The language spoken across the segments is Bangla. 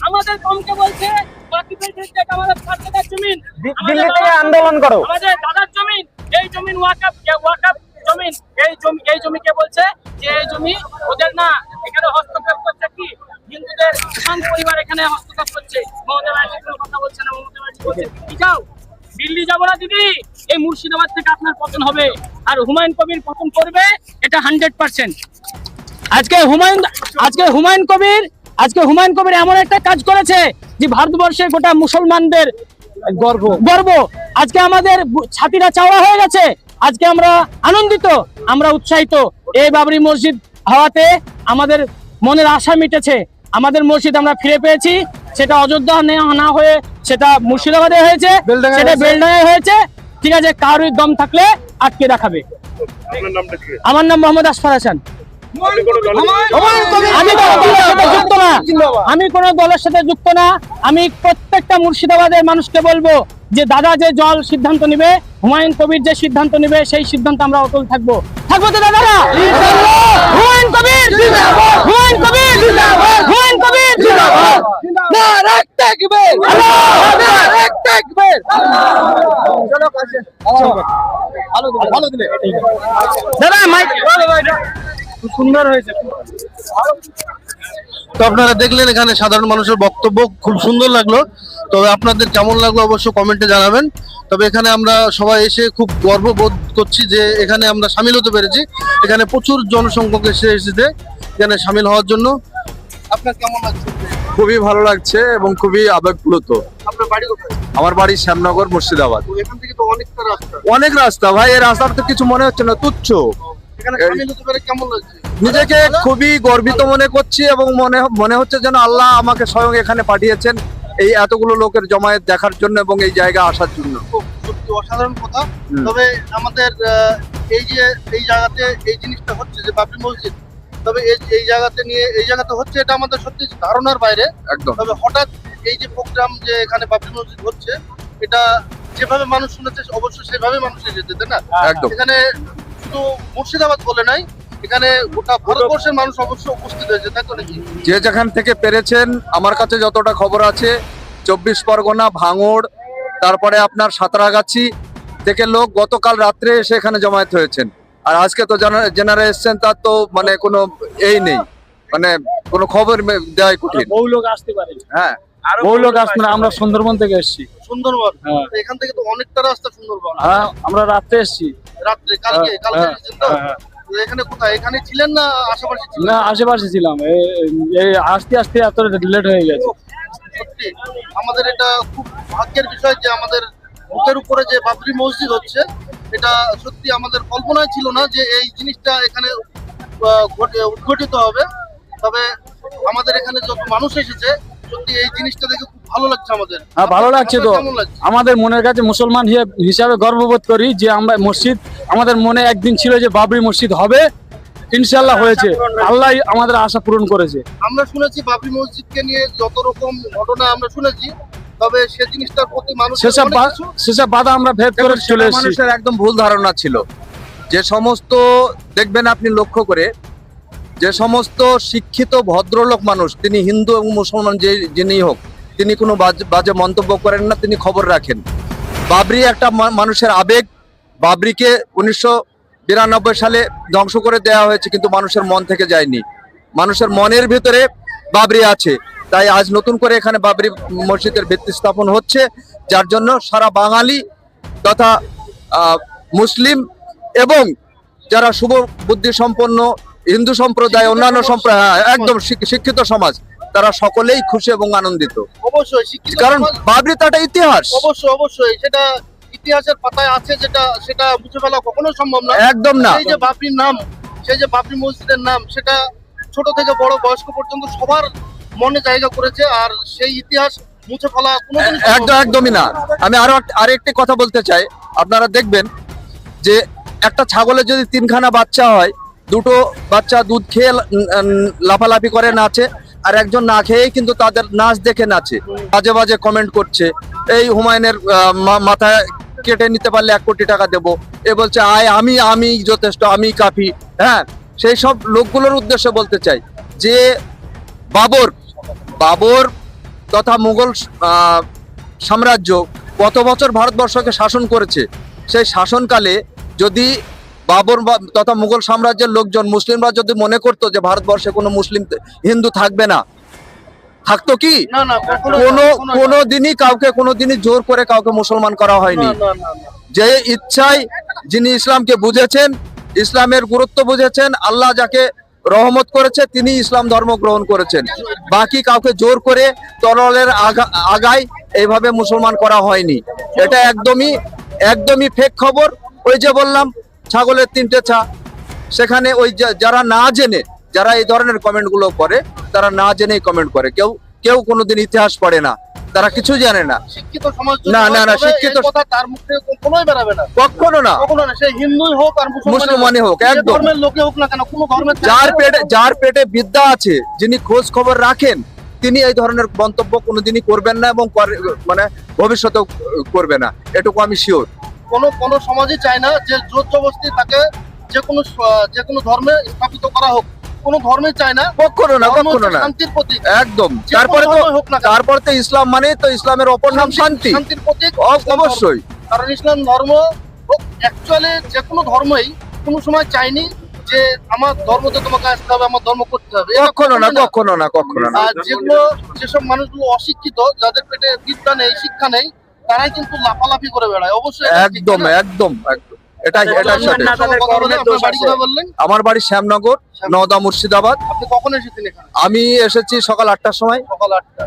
আমাদের কমকে বলছে বাকিদের ক্ষেত্রে আমাদের 5 জমিন দিল্লি থেকে আন্দোলন করো। আমাদের দাদার জমিন, এই জমিন ওয়াকফ জমিন, এই জমিকে বলছে যে এই জমি ওদের না, এখানে হস্তক্ষেপ করছে কি হিন্দুদের কিষাণ পরিবার এখানে হস্তক্ষেপ করছে। মমতা ব্যানার্জি কোনো কথা বলছে না, মমতা ব্যানার্জি বলছে দিল্লি যাও, দিল্লি যাবো না দিদি, এই মুর্শিদাবাদ থেকে আপনার পতন হবে। আর হুমায়ুন কবির পতন করবে, এটা 100%। আজকে হুমায়ুন কবির এমন একটা কাজ করেছে যে ভারতবর্ষের গোটা মুসলমানদের গর্ব। আজকে আমাদের ছাতিরা চাওয়া হয়ে গেছে, আজকে আমরা আনন্দিত, আমরা উৎসাহিত। এই বাবরি মসজিদ হওয়াতে আমাদের মনের আশা মিটেছে, আমাদের মসজিদ আমরা ফিরে পেয়েছি। সেটা অযোধ্যা না হয়ে সেটা মুর্শিদাবাদে হয়েছে, সেটা বেলডাঙায় হয়েছে। ঠিক আছে, কারোর দম থাকলে আটকে রাখাবে। আমার নাম মোহাম্মদ আসফার হাসান। আমি কোন দলের সাথে যুক্ত না। আমি প্রত্যেকটা মুর্শিদাবাদের মানুষকে বলবো যে দাদা যে জল সিদ্ধান্ত নিবে, হুমায়ুন কবির যে সিদ্ধান্ত নিবে, সেই সিদ্ধান্ত আমরা অটল থাকবো তো দাদারা। হুমায়ুন কবির, হুমায়ুন কবির, হুমায়ুন কবির দাদা মাইক খুব সুন্দর হয়েছে। তো আপনারা দেখলেন এখানে সাধারণ মানুষের বক্তব্য, খুব সুন্দর লাগলো। তবে আপনাদের কেমন লাগলো অবশ্য কমেন্টে জানাবেন। তবে এখানে আমরা সবাই এসে খুব গর্ববোধ করছি যে এখানে আমরা সামিল হতে পেরেছি। এখানে প্রচুর জনসংখ্যক এসেছে এখানে সামিল হওয়ার জন্য। আপনার কেমন লাগছে? খুবই ভালো লাগছে এবং খুবই আবেগপ্লুত। আপনার বাড়ি কোথায়? আমার বাড়ি শ্যামনগর, মুর্শিদাবাদ। এখান থেকে তো অনেকটা রাস্তা। অনেক রাস্তা ভাই, এই রাস্তার তো কিছু মনে হচ্ছে না, তুচ্ছ। এখানে সামিল হতে পেরে কেমন লাগছে? নিজেকে খুবই গর্বিত মনে করছি এবং মনে হচ্ছে যেন আল্লাহ আমাকে স্বয়ং এখানে পাঠিয়েছেন এই এতগুলো লোকের জমায়েত দেখার জন্য এবং এই জায়গায় আসার জন্য। সত্যি অসাধারণ কথা। তবে আমাদের এই জায়গাতে এই জিনিসটা হচ্ছে যে বাবরি মসজিদ, তবে এই জায়গাতে হচ্ছে, এটা আমাদের সত্যি ধারণার বাইরে একদম। তবে হঠাৎ এই যে প্রোগ্রাম যে এখানে বাবরি মসজিদ হচ্ছে, এটা যেভাবে মানুষ শুনেছে অবশ্যই সেভাবে মানুষ এসেছে, তাই না? একদম। এখানে শুধু মুর্শিদাবাদ বলে নাই, এখানে গোটা ভারতবর্ষের মানুষ অবশ্য উপস্থিত হয়েছে, তাই তো নাকি? যে যেখান থেকে পেরেছেন, আমার কাছে যতটা খবর আছে 24 পরগনা, ভাঙড়, তারপরে আপনার সাঁতরাগাছি থেকে লোক গতকাল রাত্রে এসে এখানে জমায়েত হয়েছেন। আর আজকে তো যারা এসছেন তার তো মানে কোনো এই নেই, মানে কোনো খবর দেওয়াই কঠিন। বহু লোক আসতে পারে। হ্যাঁ, বহু লোক আসতে না, আমরা সুন্দরবন থেকে এসেছি। সুন্দরবন, হ্যাঁ। এখান থেকে তো অনেকটা রাস্তা সুন্দরবন। হ্যাঁ, আমরা রাত্রে এসেছি। রাত্রে কালকে এসেছেন তো? এখানে কোথায়, এখানে ছিলেন না আশেপাশে ছিলেন? না, আশেপাশে ছিলাম। এই আসতে আসতে এত লেট হয়ে গেছে। সত্যি আমাদের এটা খুব ভাগ্যের বিষয় যে আমাদের বুকের উপরে যে বাবরি মসজিদ হচ্ছে, এটা সত্যি আমাদের কল্পনায় ছিল না যে এই জিনিসটা এখানে উদ্ঘটিত হবে। তবে আমাদের এখানে যত মানুষ এসেছে, সত্যি এই জিনিসটা দেখে খুব ভালো লাগছে আমাদের। হ্যাঁ, ভালো লাগছে তো। কেমন লাগছে? আমাদের মনের কাছে মুসলমান হিসাবে গর্ববোধ করি যে আমরা মসজিদ, আমাদের মনে একদিন ছিল যে বাবরি মসজিদ হবে, ইনশাআল্লাহ হয়েছে। আল্লাহ আমাদের আশা পূরণ করেছে। আমরা শুনেছি বাবরি মসজিদকে নিয়ে যত রকম ঘটনা আমরা শুনেছি, তবে সে জিনিসটার প্রতি মানুষ সেসব বাধা আমরা ভেদ করে চলে এসেছি। মানুষের একদম ভুল ধারণা ছিল। যে সমস্ত দেখবেন আপনি লক্ষ্য করে, যে সমস্ত শিক্ষিত ভদ্রলোক মানুষ, তিনি হিন্দু এবং মুসলমান যিনি হোক, তিনি কোনো বাজে মন্তব্য করেন না, তিনি খবর রাখেন। বাবরি একটা মানুষের আবেগ। বাবরিকে 1992 সালে ধ্বংস করে দেওয়া হয়েছে, কিন্তু মানুষের মন থেকে যায়নি। মানুষের মনের ভিতরে বাবরি আছে। তাই আজ নতুন করে এখানে বাবরি মসজিদের ভিত্তি স্থাপন হচ্ছে, যার জন্য সারা বাঙালি তথা মুসলিম এবং যারা শুভ বুদ্ধি সম্পন্ন হিন্দু সম্প্রদায়, অন্যান্য সম্প্রদায়, একদম শিক্ষিত সমাজ, তারা সকলেই খুশি এবং আনন্দিত। অবশ্যই, কারণ বাবরি তো একটা ইতিহাস। অবশ্যই সেটা ইতিহাসের পাতায় আছে, সেটা মুছে ফেলা কখনো সম্ভব না। একদম না। সেই যে বাবরির নাম, সেই যে বাবরি মসজিদের নাম, সেটা ছোট থেকে বড় বয়স্ক পর্যন্ত সবার মনে জায়গা করেছে। আর সেই ইতিহাস মুছে ফেলা কোনোদিন একদমই না। আমি আরেকটি কথা বলতে চাই। আপনারা দেখবেন যে একটা ছাগলের যদি 3খানা বাচ্চা হয়, দুটো বাচ্চা দুধ খেয়ে লাফালাফি করে নাচে, আর একজন না খেয়েই কিন্তু তাদের নাচ দেখে নাচে, বাজে বাজে কমেন্ট করছে। এই হুমায়ুনের মাথায় কেটে নিতে পারলে 1 কোটি টাকা দেবো, এ বলছে আমি যথেষ্ট, আমি কাফি। হ্যাঁ, সেই সব লোকগুলোর উদ্দেশ্যে বলতে চাই যে বাবর তথা মুঘল সাম্রাজ্য কত বছর ভারতবর্ষকে শাসন করেছে, সেই শাসনকালে যদি বাবর তথা মুঘল সাম্রাজ্যের লোকজন মুসলিমরা যদি মনে করতো যে ভারতবর্ষে কোনো মুসলিম হিন্দু থাকবে না, থাকতো কি? না না, কখনো কোনো দিনই কাউকে কোনো দিনই জোর করে কাউকে মুসলমান করা হয়নি। যে ইচ্ছায় যিনি ইসলামকে বুঝেছেন, ইসলামের গুরুত্ব বুঝেছেন, আল্লাহ যাকে রহমত করেছে তিনি ইসলাম ধর্ম গ্রহণ করেছেন। বাকি কাউকে জোর করে তরলের আগায় এইভাবে মুসলমান করা হয়নি। এটা একদমই ফেক খবর। ওই যে বললাম ছাগলের 3টে ছা, সেখানে ওই যারা না জেনে, যারা এই ধরনের কমেন্ট গুলো করে, তারা না জেনেই কমেন্ট করে। কেউ কোনোদিন ইতিহাস পড়ে না, তারা কিছু জানে না। শিক্ষিত সমাজ না, শিক্ষিত কথা তার মুখে কখনোই বেরাবে না, কখনো না। সে হিন্দুই হোক আর মুসলমানই হোক, একদম ধর্মের লোকে হোক না কেন, কোনো ধর্মের যার পেটে বিদ্যা আছে, যিনি খোঁজ খবর রাখেন, তিনি এই ধরনের মন্তব্য কোনোদিনই করবেন না এবং মানে ভবিষ্যতেও করবে না, এটুকু আমি শিওর। কোনো সমাজই চায় না যে জোর জবরদস্তি তাকে যে কোনো ধর্মে স্থাপিত করা হোক, কোনো ধর্মে চায় না, কখনো না। শান্তির প্রতীক একদম। তারপরে তো ইসলাম মানে তো ইসলামের অপর নাম শান্তি, শান্তির প্রতীক অবশ্যই। কারণ ইসলাম ধর্ম অ্যাকচুয়ালি যে কোনো ধর্মই কোনো সময় চায়নি যে আমার ধর্মতে তোমাকে আসতে হবে, আমার ধর্ম করতে হবে, কখনো না। আর যেসব মানুষগুলো অশিক্ষিত, যাদের পেটে বিদ্যা নেই, শিক্ষা নেই, তারাই কিন্তু লাফালাফি করে বেড়ায়। অবশ্যই একদম এটাই সঠিক। বললেন আমার বাড়ি শ্যামনগর, নওদা, মুর্শিদাবাদ। আপনি কখন এসেছেন এখানে? আমি এসেছি সকাল 8টার সময়। সকাল 8টা,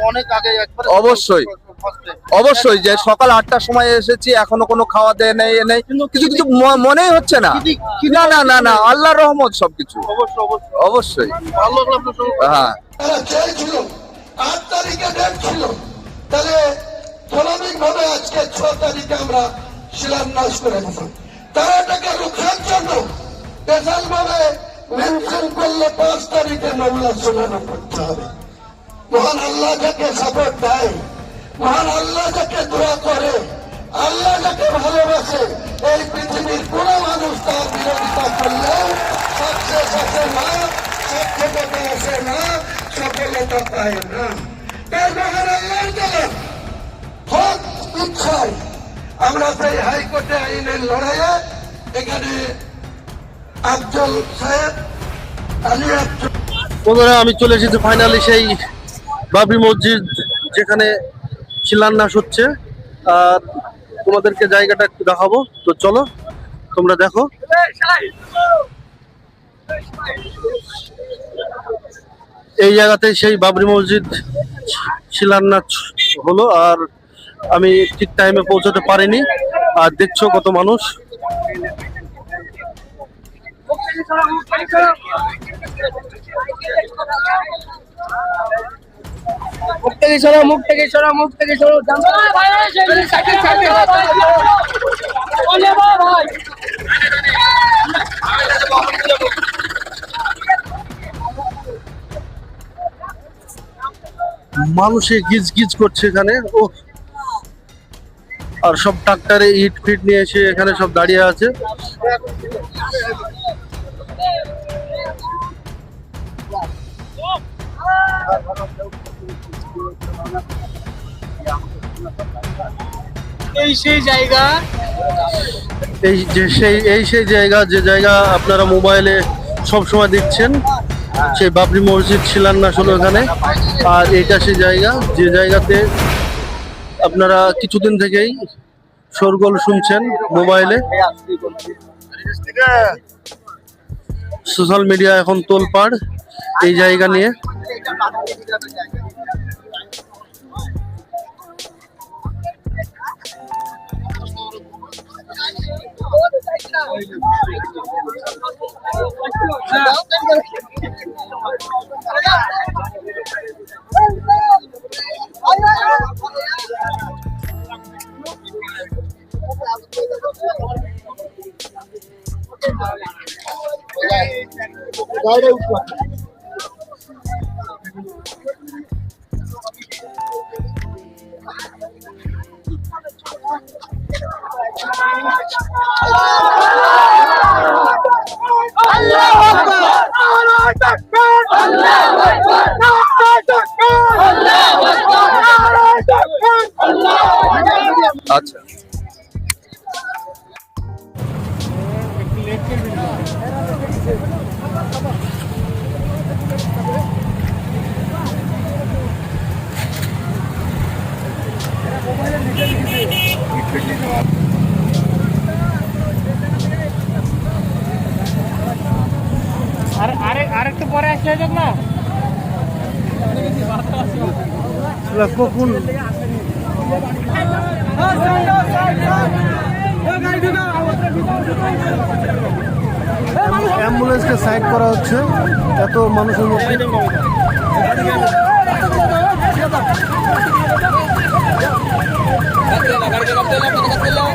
অনেক আগে একবার। অবশ্যই যে সকাল 8টার সময় এসেছি, এখনো কোনো খাওয়া দেয় নেই, কিছু মনেই হচ্ছে না। না, আল্লাহর রহমত সবকিছু। অবশ্যই ভালো লাগলো আপনার সঙ্গে। হ্যাঁ, চেয়েছিল 8 তারিখে ডেট ছিল, তাহলে সাময়িক ভাবে আজকে 6 তারিখে আমরা শিলান্যাস করে দিলাম। তারা এটাকে রুখার জন্য স্পেশাল ভাবে মেনশন করলে 5 তারিখে মামলা শুনানি করতে হবে। মহান আল্লাহ যাকে সাপোর্ট দেয়, মহান আল্লাহ যাকে দোয়া করে, আল্লাহ যাকে ভালোবাসে, এই পৃথিবীর কোন মানুষ তার বিরোধিতা করলেও সাকসেস আসে না, সার্থকতা আসে না, সফলতা পায় না। তাই মহান আল্লাহর দ্বারা হক ইচ্ছায় আমরা সেই হাইকোর্টে আইনের লড়াইয়ে এখানে আফজল সাহেব, আলী আফজল। বন্ধুরা, আমি চলে এসেছি ফাইনালি সেই বাবরি মসজিদ যেখানে শিলান্যাস হচ্ছে। আর তোমাদেরকে জায়গাটা একটু দেখাবো, তো চলো তোমরা দেখো। এই জায়গাতে সেই বাবরি মসজিদ শিলান্যাস হলো, আর আমি ঠিক টাইমে পৌঁছাতে পারিনি। আর দেখছো কত মানুষ। মুখ থেকে সরো। মানুষে গিজ গিজ করছে এখানে। ও, আর সব ট্রাক্টরে ইট ফিট নিয়ে এসে এখানে সব দাঁড়িয়ে আছে। এই সেই জায়গা যে জায়গা আপনারা মোবাইলে সব সময় দেখছেন, সেই বাবরি মসজিদ শিলান্যাস হলো এখানে। আর এটা সেই জায়গা যে জায়গাতে আপনারা কিছুদিন থেকেই শোরগোল শুনছেন মোবাইলে। সোশ্যাল মিডিয়া এখন তোলপাড় এই জায়গা নিয়ে। আল্লাহু আকবার। আচ্ছা। আরেকটু পরে আসলে যাক না অ্যাম্বুলেন্সকে সাইড করা হচ্ছে এত মানুষের মধ্যে। গাড়ি